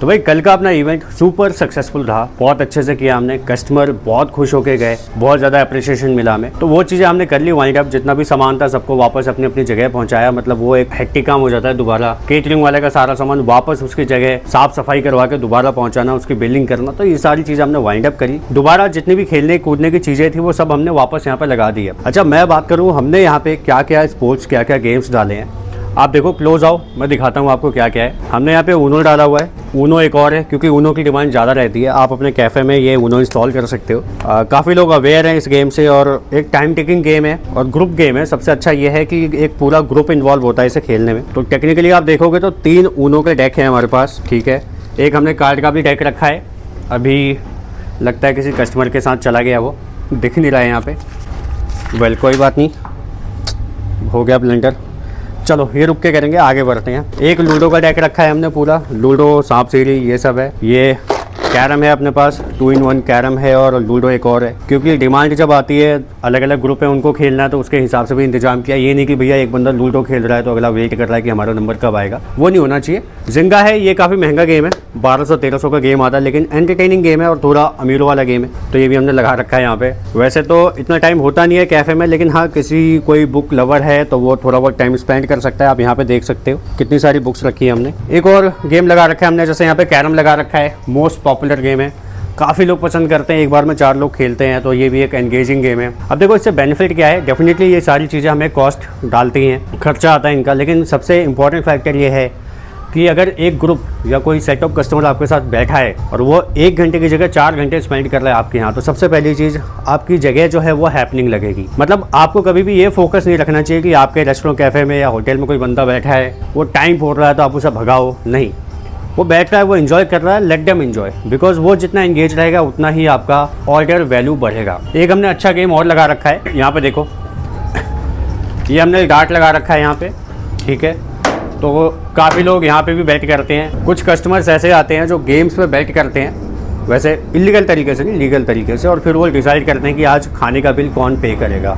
तो भाई कल का अपना इवेंट सुपर सक्सेसफुल रहा, बहुत अच्छे से किया हमने, कस्टमर बहुत खुश होके गए, बहुत ज़्यादा अप्रिशिएशन मिला हमें। तो वो चीज़ें हमने कर ली वाइंड अप, जितना भी सामान था सबको वापस अपनी अपनी जगह पहुंचाया। मतलब वो एक हेक्टिक काम हो जाता है, दोबारा केटरिंग वाले का सारा सामान वापस उसकी जगह साफ सफाई करवा के दोबारा पहुंचाना, उसकी बिलिंग करना। तो ये सारी चीज़ें हमने वाइंड अप करी। दोबारा जितनी भी खेलने कूदने की चीज़ें थी वो सब हमने वापस यहाँ पे लगा दी है। अच्छा, मैं बात करूँ हमने यहाँ पे क्या क्या स्पोर्ट्स, क्या क्या गेम्स डाले हैं। आप देखो, क्लोज आओ, मैं दिखाता हूँ आपको क्या क्या है। हमने यहाँ पे ऊनो डाला हुआ है, ऊनो एक और है क्योंकि ऊनो की डिमांड ज़्यादा रहती है। आप अपने कैफ़े में ये ऊनो इंस्टॉल कर सकते हो। काफ़ी लोग अवेयर हैं इस गेम से, और एक टाइम टेकिंग गेम है और ग्रुप गेम है। सबसे अच्छा ये है कि एक पूरा ग्रुप इन्वॉल्व होता है इसे खेलने में। तो टेक्निकली आप देखोगे तो 3 ऊनो के डेक हैं हमारे पास, ठीक है। एक हमने कार्ड का भी डेक रखा है, अभी लगता है किसी कस्टमर के साथ चला गया, वो दिख नहीं रहा है यहाँ पे। वेल कोई बात नहीं, हो गया ब्लेंडर। चलो ये रुक के करेंगे, आगे बढ़ते हैं। एक लूडो का डेक रखा है हमने पूरा, लूडो, सांप सीढ़ी, ये सब है। ये कैरम है अपने पास, 2 in 1 कैरम है और लूडो एक और है। क्योंकि डिमांड जब आती है, अलग अलग ग्रुप है उनको खेलना है, तो उसके हिसाब से भी इंतजाम किया। ये नहीं कि भैया एक बंदा लूडो खेल रहा है तो अगला वेट कर रहा है कि हमारा नंबर कब आएगा, वो नहीं होना चाहिए। जिंगा है, ये काफ़ी महंगा गेम है, 1200-1300 का गेम आता है, लेकिन एंटरटेनिंग गेम है और थोड़ा अमीरों वाला गेम है। तो ये भी हमने लगा रखा है यहाँ पे। वैसे तो इतना टाइम होता नहीं है कैफ़े में, लेकिन हाँ, किसी कोई बुक लवर है तो वो थोड़ा बहुत टाइम स्पेंड कर सकता है। आप यहाँ पे देख सकते हो कितनी सारी बुक्स रखी है हमने। एक और गेम लगा रखा है हमने, जैसे यहाँ पे कैरम लगा रखा है, मोस्ट पॉपुलर गेम है, काफ़ी लोग पसंद करते हैं, एक बार में 4 लोग खेलते हैं, तो ये भी एक एंगेजिंग गेम है। अब देखो इससे बेनिफिट क्या है, डेफिनेटली ये सारी चीज़ें हमें कॉस्ट डालती हैं, खर्चा आता है इनका, लेकिन सबसे इंपॉर्टेंट फैक्टर ये है कि अगर एक ग्रुप या कोई सेट ऑफ कस्टमर आपके साथ बैठा है और वो 1 घंटे की जगह 4 घंटे स्पेंड कर रहा है आपके यहाँ, तो सबसे पहली चीज़ आपकी जगह जो है वो हैपनिंग लगेगी। मतलब आपको कभी भी ये फोकस नहीं रखना चाहिए कि आपके रेस्टोरेंट, कैफ़े में या होटल में कोई बंदा बैठा है, वो टाइम फोड़ रहा है तो आप उसे भगाओ, नहीं। वो बैठ रहा है, वो एंजॉय कर रहा है, लेट देम एंजॉय, बिकॉज वो जितना एंगेज रहेगा उतना ही आपका ऑर्डर वैल्यू बढ़ेगा। एक हमने अच्छा गेम और लगा रखा है, यहाँ पे देखो, ये हमने डार्ट लगा रखा है यहाँ पे, ठीक है। तो काफ़ी लोग यहाँ पे भी बैठ करते हैं। कुछ कस्टमर्स ऐसे आते हैं जो गेम्स पे बैठ करते हैं, वैसे इलीगल तरीके से नहीं, लीगल तरीके से, और फिर वो डिसाइड करते हैं कि आज खाने का बिल कौन पे करेगा।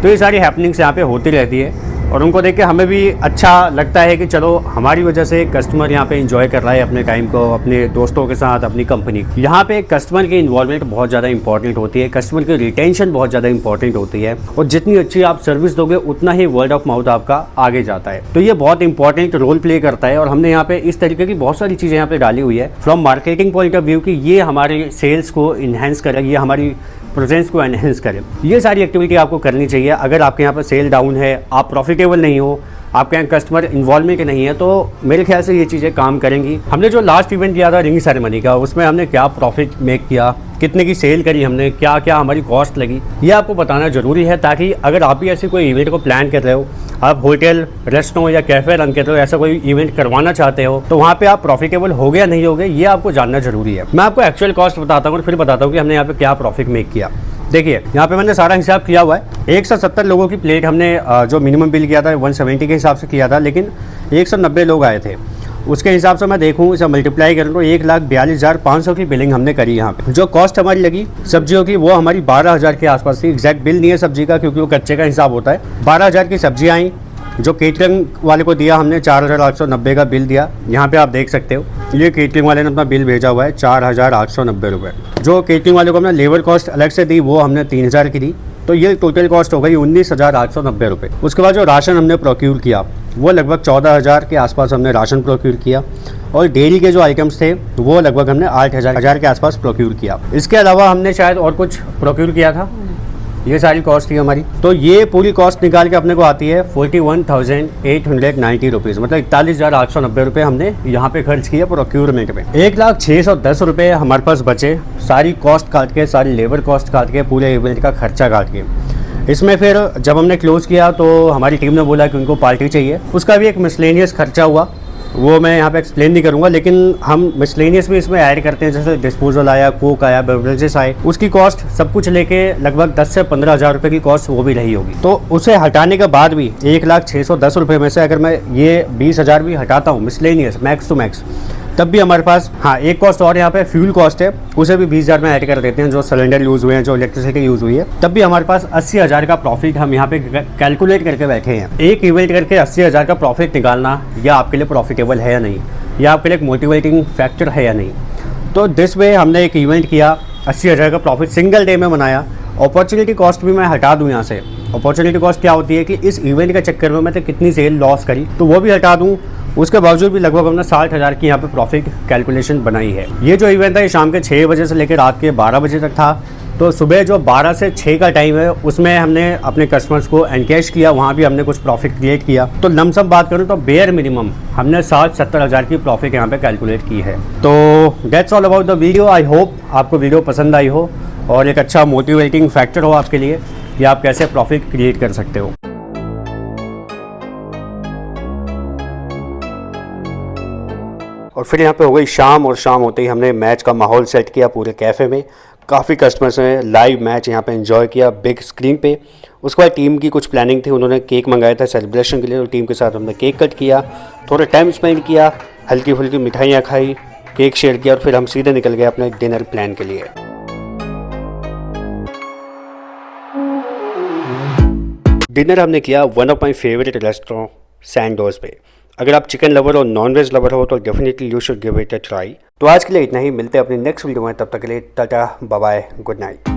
तो ये सारी हैपनिंग्स यहाँ पे होती रहती है और उनको देख के हमें भी अच्छा लगता है कि चलो हमारी वजह से कस्टमर यहाँ पे एंजॉय कर रहा है अपने टाइम को, अपने दोस्तों के साथ, अपनी कंपनी। यहाँ पे कस्टमर की इन्वॉल्वमेंट बहुत ज़्यादा इंपॉर्टेंट होती है, कस्टमर की रिटेंशन बहुत ज़्यादा इंपॉर्टेंट होती है, और जितनी अच्छी आप सर्विस दोगे उतना ही वर्ड ऑफ माउथ आपका आगे जाता है। तो ये बहुत इंपॉर्टेंट रोल प्ले करता है और हमने यहाँ पे इस तरीके की बहुत सारी चीज़ें यहाँ पे डाली हुई है from marketing point of view कि ये हमारे सेल्स को इन्हेंस करे, ये हमारी प्रेजेंस को एनहेंस करें। ये सारी एक्टिविटी आपको करनी चाहिए। अगर आपके यहाँ पर सेल डाउन है, आप प्रॉफिटेबल नहीं हो, आपके यहाँ कस्टमर इन्वॉल्वमेंट नहीं है, तो मेरे ख्याल से ये चीज़ें काम करेंगी। हमने जो लास्ट इवेंट किया था रिंग सेरेमनी का, उसमें हमने क्या प्रॉफिट मेक किया, कितने की सेल करी हमने, क्या क्या हमारी कॉस्ट लगी, ये आपको बताना ज़रूरी है, ताकि अगर आप भी ऐसे कोई इवेंट को प्लान कर रहे हो, आप होटल, रेस्टोरेंट या कैफ़े रन कर रहे हो, ऐसा कोई इवेंट करवाना चाहते हो, तो वहाँ पे आप प्रॉफिटेबल हो गया नहीं हो गए, ये आपको जानना जरूरी है। मैं आपको एक्चुअल कॉस्ट बताता हूँ और फिर बताता हूँ कि हमने यहाँ पे क्या प्रॉफिट मेक किया। देखिए यहाँ पे मैंने सारा हिसाब किया हुआ है। 170 लोगों की प्लेट हमने जो मिनिमम बिल किया था 170 के हिसाब से किया था, लेकिन 190 लोग आए थे। उसके हिसाब से मैं देखूँ, इसे मल्टीप्लाई करूँ तो 1,42,500 की बिलिंग हमने करी यहाँ पे। जो कॉस्ट हमारी लगी सब्जियों की, वो हमारी 12,000 के आसपास थी। एग्जैक्ट बिल नहीं है सब्जी का क्योंकि वो कच्चे का हिसाब होता है। 12,000 की सब्जी आई। जो केटरिंग वाले को दिया हमने 4,890 का बिल दिया। यहाँ पे आप देख सकते हो, ये केटरिंग वाले ने अपना बिल भेजा हुआ है 4,890 रुपये। जो केटरिंग वाले को हमने लेबर कॉस्ट अलग से दी वो हमने 3,000 की दी, तो ये टोटल कॉस्ट हो गई 19,890 रुपये। उसके बाद जो राशन हमने प्रोक्यूर किया वो लगभग 14,000 के आसपास हमने राशन प्रोक्यूर किया, और डेली के जो आइटम्स थे वो लगभग हमने 8,000 के आसपास प्रोक्यूर किया। इसके अलावा हमने शायद और कुछ प्रोक्यूर किया था। ये सारी कॉस्ट थी हमारी। तो ये पूरी कॉस्ट निकाल के अपने को आती है 41,890 रुपीज़, मतलब 41,890 रुपये हमने यहाँ पे खर्च किया प्रोक्यूरमेंट में। 1,610 रुपये हमारे पास बचे, सारी कॉस्ट काट के, सारी लेबर कॉस्ट काट के, पूरे इवेंट का खर्चा काट के। इसमें फिर जब हमने क्लोज़ किया तो हमारी टीम ने बोला कि उनको पार्टी चाहिए, उसका भी एक मिसलेनियस खर्चा हुआ, वो मैं यहाँ पे एक्सप्लेन नहीं करूँगा, लेकिन हम मिसलेनियस भी इसमें ऐड करते हैं। जैसे डिस्पोजल आया, कोक आया, बेवरेजेस आए, उसकी कॉस्ट सब कुछ लेके लगभग 10 से 15,000 रुपये की कॉस्ट वो भी रही होगी। तो उसे हटाने के बाद भी 1,610 रुपये में से अगर मैं ये 20,000 भी हटाता हूँ मिसलेनियस मैक्स टू मैक्स, तब भी हमारे पास हाँ एक कॉस्ट और यहाँ पे फ्यूल कॉस्ट है, उसे भी 20,000 में ऐड कर देते हैं, जो सिलेंडर यूज़ हुए हैं, जो इलेक्ट्रिसिटी यूज़ हुई है, तब भी हमारे पास 80,000 का प्रॉफिट हम यहाँ पे कैलकुलेट करके बैठे हैं। एक इवेंट करके 80,000 का प्रॉफिट निकालना यह आपके लिए प्रॉफिटेबल है या नहीं, ये आपके लिए एक मोटिवेटिंग फैक्टर है या नहीं। तो दिस वे हमने एक इवेंट किया, 80,000 का प्रॉफिट सिंगल डे में बनाया। अपॉर्चुनिटी कॉस्ट भी मैं हटा दूँ यहाँ से। अपॉर्चुनिटी कॉस्ट क्या होती है कि इस इवेंट के चक्कर में मैंने कितनी सेल लॉस करी, तो वो भी हटा दूँ। उसके बावजूद भी लगभग हमने 60,000 की यहाँ पे प्रॉफिट कैलकुलेशन बनाई है। ये जो इवेंट था ये शाम के 6 बजे से लेकर रात के 12 बजे तक था। तो सुबह जो 12 से 6 का टाइम है उसमें हमने अपने कस्टमर्स को एनकैश किया, वहाँ भी हमने कुछ प्रॉफिट क्रिएट किया। तो लमसम बात करूँ तो बेयर मिनिमम हमने 60-70,000 की प्रॉफिट यहाँ पे कैलकुलेट की है। तो that's all about the video. I hope आपको वीडियो पसंद आई हो और एक अच्छा मोटिवेटिंग फैक्टर हो आपके लिए कि आप कैसे प्रॉफिट क्रिएट कर सकते हो। और फिर यहाँ पे हो गई शाम, और शाम होते ही हमने मैच का माहौल सेट किया पूरे कैफ़े में। काफ़ी कस्टमर्स ने लाइव मैच यहाँ पे एंजॉय किया बिग स्क्रीन पे। उसके बाद टीम की कुछ प्लानिंग थी, उन्होंने केक मंगाया था सेलिब्रेशन के लिए, तो टीम के साथ हमने केक कट किया, थोड़ा टाइम स्पेंड किया, हल्की फुल्की मिठाइयाँ खाई, केक शेयर किया और फिर हम सीधे निकल गए अपने डिनर प्लान के लिए। डिनर हमने किया one of my favourite restaurant Sandoz पे। अगर आप चिकन लवर और नॉन वेज लवर हो तो definitely you should give it a try. तो आज के लिए इतना ही, मिलते हैं अपनी नेक्स्ट वीडियो में, तब तक के लिए tata bye bye, good night.